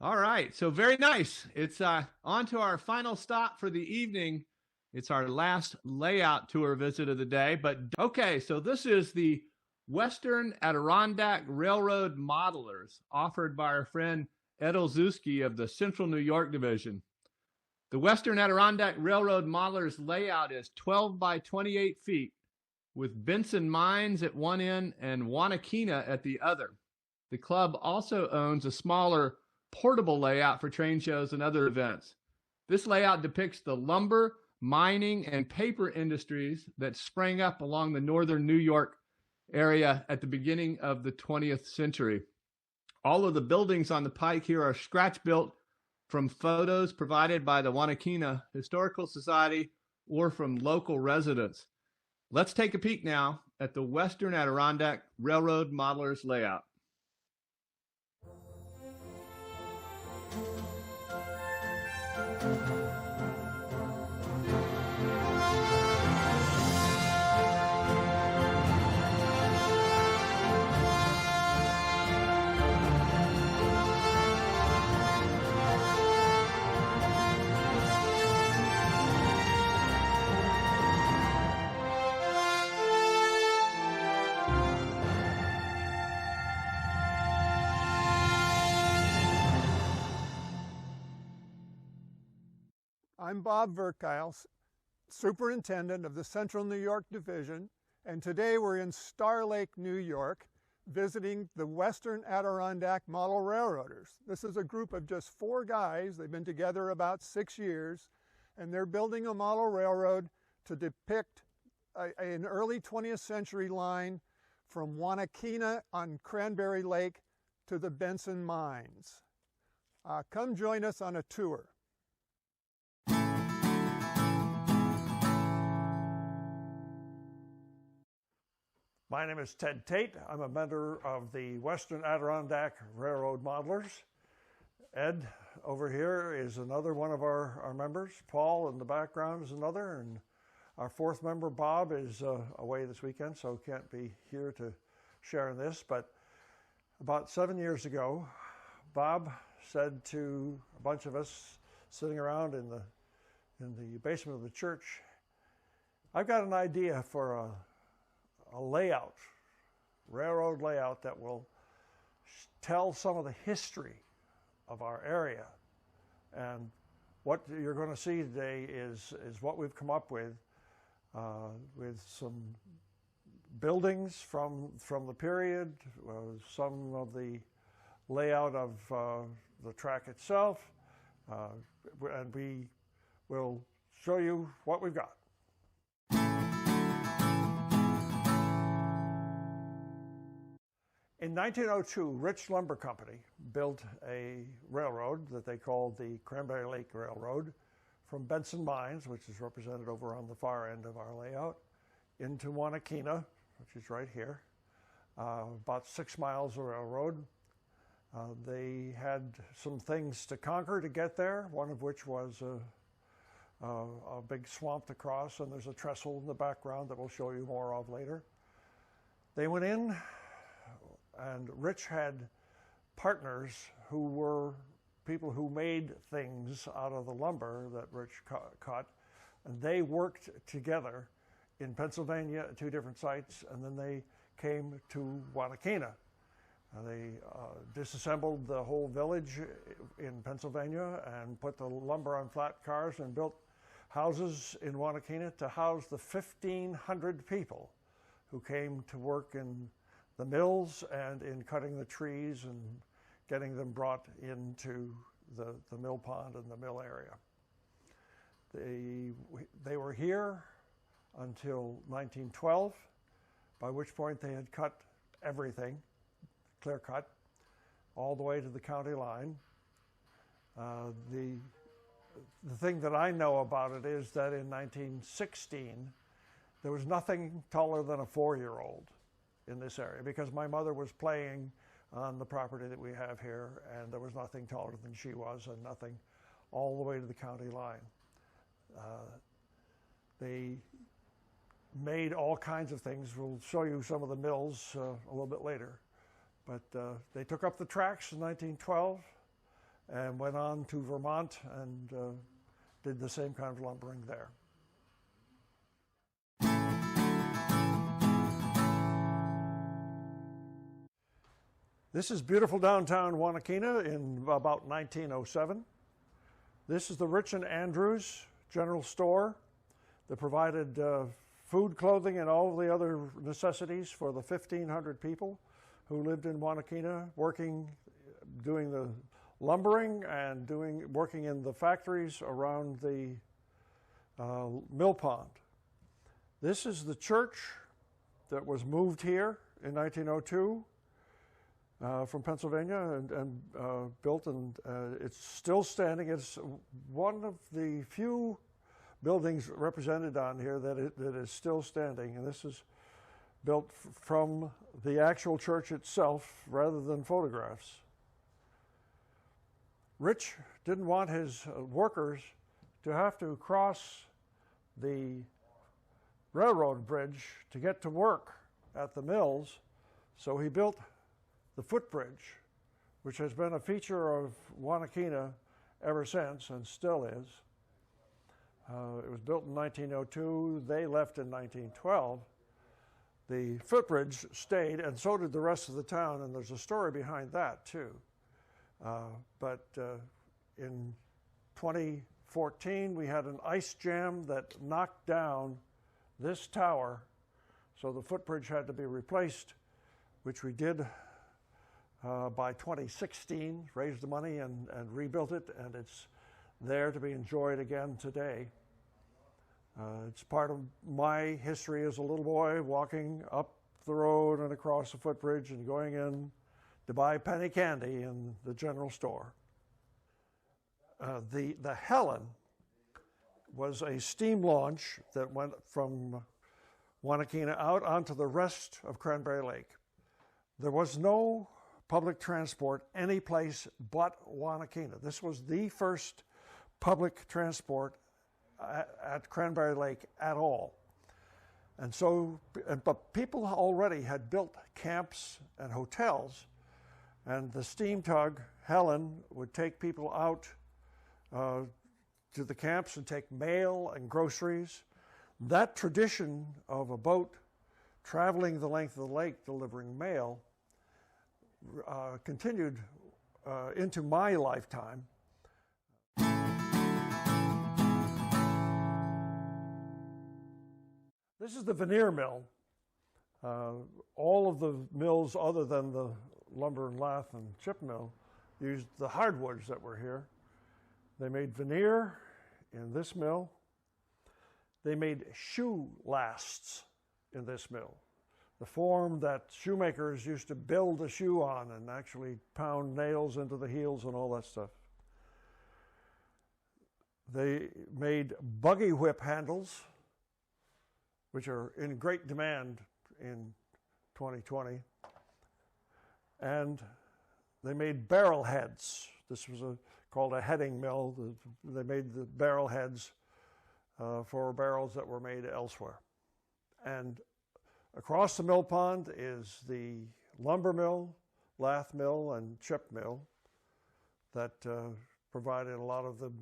All right, so very nice. It's on to our final stop for the evening. It's our last layout tour visit of the day. But okay, so this is the Western Adirondack Railroad Modelers, offered by our friend Ed Olszewski of the Central New York Division. The Western Adirondack Railroad Modelers layout is 12 by 28 feet, with Benson Mines at one end and Wanakena at the other. The club also owns a smaller portable layout for train shows and other events. This layout depicts the lumber, mining, and paper industries that sprang up along the northern New York area at the beginning of the 20th century. All of the buildings on the pike here are scratch built from photos provided by the Wanakena Historical Society or from local residents. Let's take a peek now at the Western Adirondack Railroad Modelers layout. I'm Bob Verkyle, Superintendent of the Central New York Division, and today we're in Star Lake, New York, visiting the Western Adirondack Model Railroaders. This is a group of just 4 guys. They've been together about 6 years, and they're building a model railroad to depict an early 20th century line from Wanakena on Cranberry Lake to the Benson Mines. Come join us on a tour. My name is Ted Tate. I'm a member of the Western Adirondack Railroad Modelers. Ed over here is another one of our members. Paul in the background is another, and our 4th member, Bob, is away this weekend, so can't be here to share in this. But about 7 years ago, Bob said to a bunch of us sitting around in the basement of the church, "I've got an idea for a layout, railroad layout that will tell some of the history of our area." And what you're going to see today is what we've come up with some buildings from the period, some of the layout of the track itself, and we will show you what we've got. In 1902, Rich Lumber Company built a railroad that they called the Cranberry Lake Railroad from Benson Mines, which is represented over on the far end of our layout, into Wanakena, which is right here, about 6 miles of railroad. They had some things to conquer to get there, one of which was a big swamp to cross, and there's a trestle in the background that we'll show you more of later. They went in, and Rich had partners who were people who made things out of the lumber that Rich cut, and they worked together in Pennsylvania at 2 different sites, and then they came to Wanakena. They disassembled the whole village in Pennsylvania and put the lumber on flat cars and built houses in Wanakena to house the 1,500 people who came to work in the mills and in cutting the trees and getting them brought into the mill pond and the mill area. They were here until 1912, by which point they had cut everything, clear cut, all the way to the county line. The thing that I know about it is that in 1916, there was nothing taller than a 4-year-old in this area, because my mother was playing on the property that we have here, and there was nothing taller than she was, and nothing all the way to the county line. They made all kinds of things. We'll show you some of the mills a little bit later. But they took up the tracks in 1912. and went on to Vermont and did the same kind of lumbering there. This is beautiful downtown Wanakena in about 1907. This is the Rich and Andrews General Store that provided food, clothing, and all of the other necessities for the 1,500 people who lived in Wanakena, working, doing the lumbering and working in the factories around the mill pond. This is the church that was moved here in 1902 from Pennsylvania and built, and it's still standing. It's one of the few buildings represented on here that is still standing, and this is built from the actual church itself rather than photographs. Rich didn't want his workers to have to cross the railroad bridge to get to work at the mills, so he built the footbridge, which has been a feature of Wanakena ever since and still is. It was built in 1902. They left in 1912. The footbridge stayed, and so did the rest of the town, and there's a story behind that too. But in 2014, we had an ice jam that knocked down this tower, so the footbridge had to be replaced, which we did by 2016, raised the money and rebuilt it, and it's there to be enjoyed again today. It's part of my history as a little boy, walking up the road and across the footbridge and going in to buy penny candy in the general store. The Helen was a steam launch that went from Wanakena out onto the rest of Cranberry Lake. There was no public transport any place but Wanakena. This was the first public transport at Cranberry Lake at all. And so, but people already had built camps and hotels, and the steam tug, Helen, would take people out to the camps and take mail and groceries. That tradition of a boat traveling the length of the lake delivering mail continued into my lifetime. This is the veneer mill. All of the mills other than the lumber and lath and chip mill used the hardwoods that were here. They made veneer in this mill. They made shoe lasts in this mill, the form that shoemakers used to build a shoe on and actually pound nails into the heels and all that stuff. They made buggy whip handles, which are in great demand in 2020. And they made barrel heads. This was called a heading mill. They made the barrel heads for barrels that were made elsewhere. And across the mill pond is the lumber mill, lath mill, and chip mill that provided a lot of the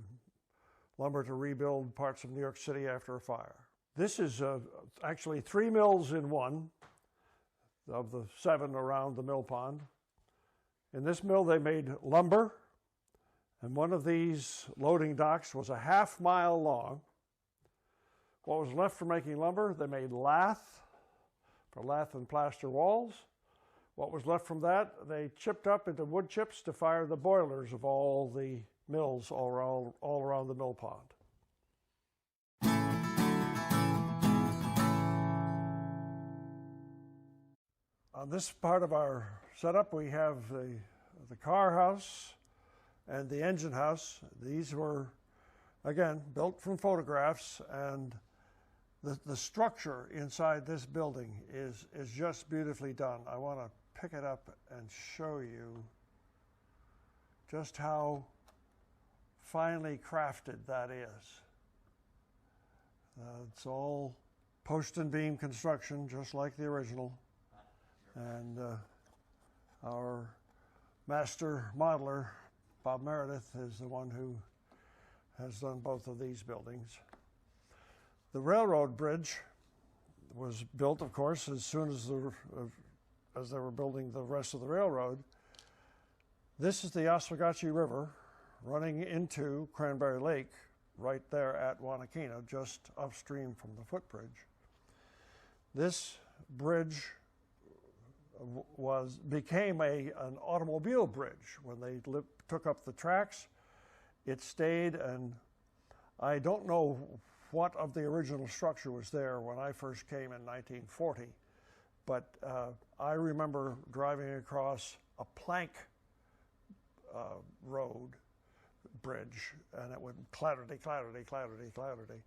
lumber to rebuild parts of New York City after a fire. This is actually 3 mills in one of the 7 around the mill pond. In this mill they made lumber, and one of these loading docks was a half-mile long. What was left for making lumber, they made lath, for lath and plaster walls. What was left from that, they chipped up into wood chips to fire the boilers of all the mills all around the mill pond. On this part of our setup, we have the car house and the engine house. These were, again, built from photographs, and the structure inside this building is just beautifully done. I want to pick it up and show you just how finely crafted that is. It's all post and beam construction, just like the original. And our master modeler Bob Meredith is the one who has done both of these buildings. The railroad bridge was built, of course, as soon as they were building the rest of the railroad. This is the Oswegatchie River running into Cranberry Lake right there at Wanakena, just upstream from the footbridge. This bridge became an automobile bridge. When they took up the tracks, it stayed, and I don't know what of the original structure was there when I first came in 1940, but I remember driving across a plank road bridge, and it would clatterty, clatterty, clatterty, clatterty.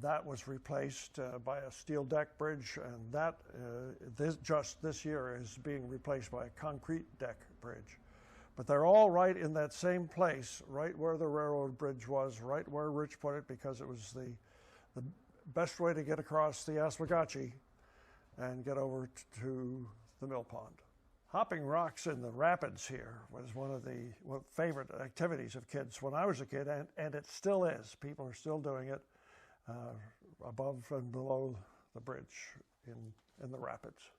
That was replaced by a steel deck bridge, and that just this year is being replaced by a concrete deck bridge. But they're all right in that same place, right where the railroad bridge was, right where Rich put it, because it was the best way to get across the Oswegatchie and get over to the mill pond. Hopping rocks in the rapids here was one of the favorite activities of kids when I was a kid, and it still is. People are still doing it above and below the bridge in the rapids.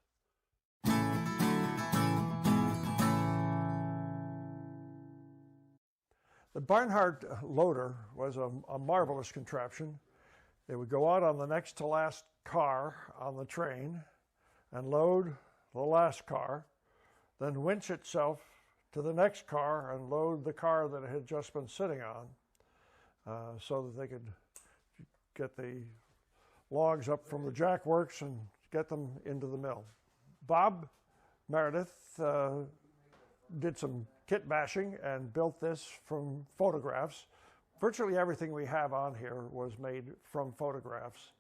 The Barnhart loader was a marvelous contraption. It would go out on the next to last car on the train and load the last car, then winch itself to the next car and load the car that it had just been sitting on, so that they could get the logs up from the jackworks and get them into the mill. Bob Meredith did some kit bashing and built this from photographs. Virtually everything we have on here was made from photographs.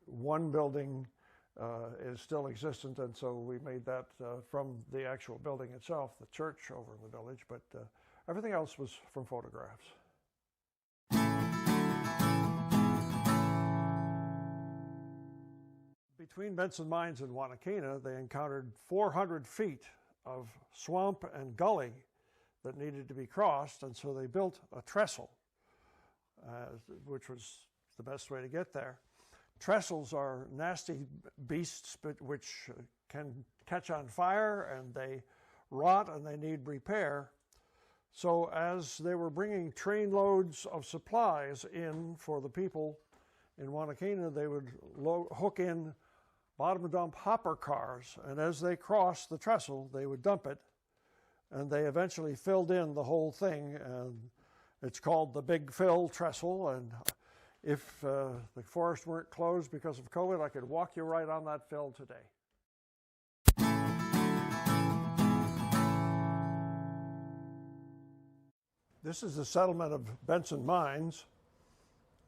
One building is still existent, and so we made that from the actual building itself, the church over in the village, but everything else was from photographs. Between Benson Mines and Wanakena, they encountered 400 feet of swamp and gully that needed to be crossed, and so they built a trestle, which was the best way to get there. Trestles are nasty beasts which can catch on fire, and they rot, and they need repair. So as they were bringing train loads of supplies in for the people in Wanakena, they would hook in bottom dump hopper cars, and as they crossed the trestle, they would dump it, and they eventually filled in the whole thing, and it's called the Big Fill Trestle. And if the forest weren't closed because of COVID, I could walk you right on that fill today. This is the settlement of Benson Mines.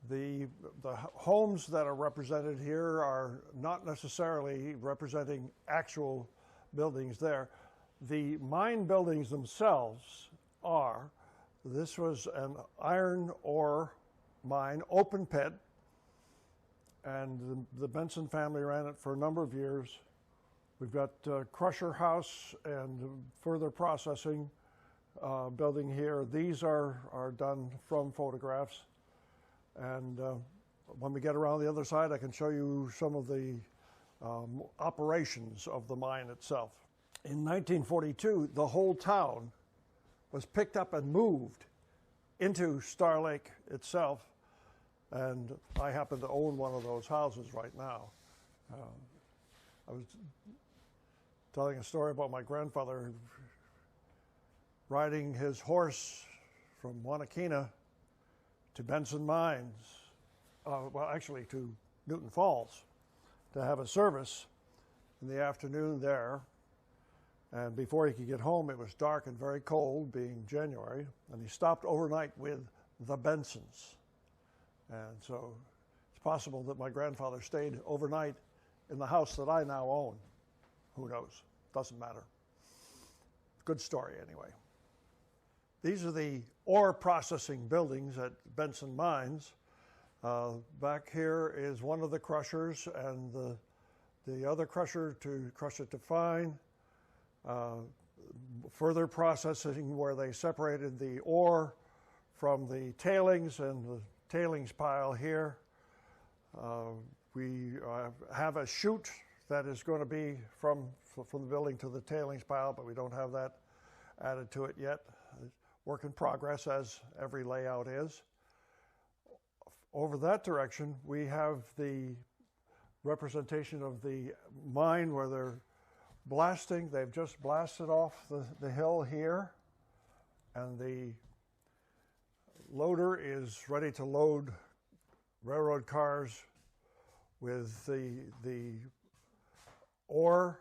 The homes that are represented here are not necessarily representing actual buildings there. The mine buildings themselves are. This was an iron ore mine, open pit, and the Benson family ran it for a number of years. We've got crusher house and further processing building here. These are done from photographs. And when we get around the other side, I can show you some of the operations of the mine itself. In 1942, the whole town was picked up and moved into Star Lake itself, and I happen to own one of those houses right now. I was telling a story about my grandfather riding his horse from Wanakena to Benson Mines, well, actually to Newton Falls, to have a service in the afternoon there. And before he could get home, it was dark and very cold, being January, and he stopped overnight with the Bensons. And so it's possible that my grandfather stayed overnight in the house that I now own. Who knows? Doesn't matter. Good story anyway. These are the ore processing buildings at Benson Mines. Back here is one of the crushers, and the other crusher to crush it to fine. further processing where they separated the ore from the tailings and the tailings pile here. We have a chute that is going to be from the building to the tailings pile, but we don't have that added to it yet. Work in progress, as every layout is. Over that direction, we have the representation of the mine where they're blasting. They've just blasted off the hill here, and the loader is ready to load railroad cars with the ore,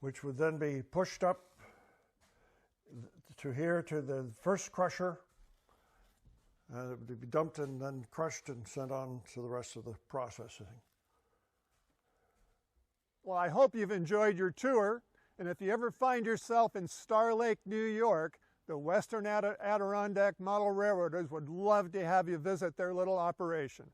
which would then be pushed up to here to the first crusher. It would be dumped and then crushed and sent on to the rest of the processing. Well, I hope you've enjoyed your tour, and if you ever find yourself in Star Lake, New York, the Western Adirondack Model Railroaders would love to have you visit their little operation.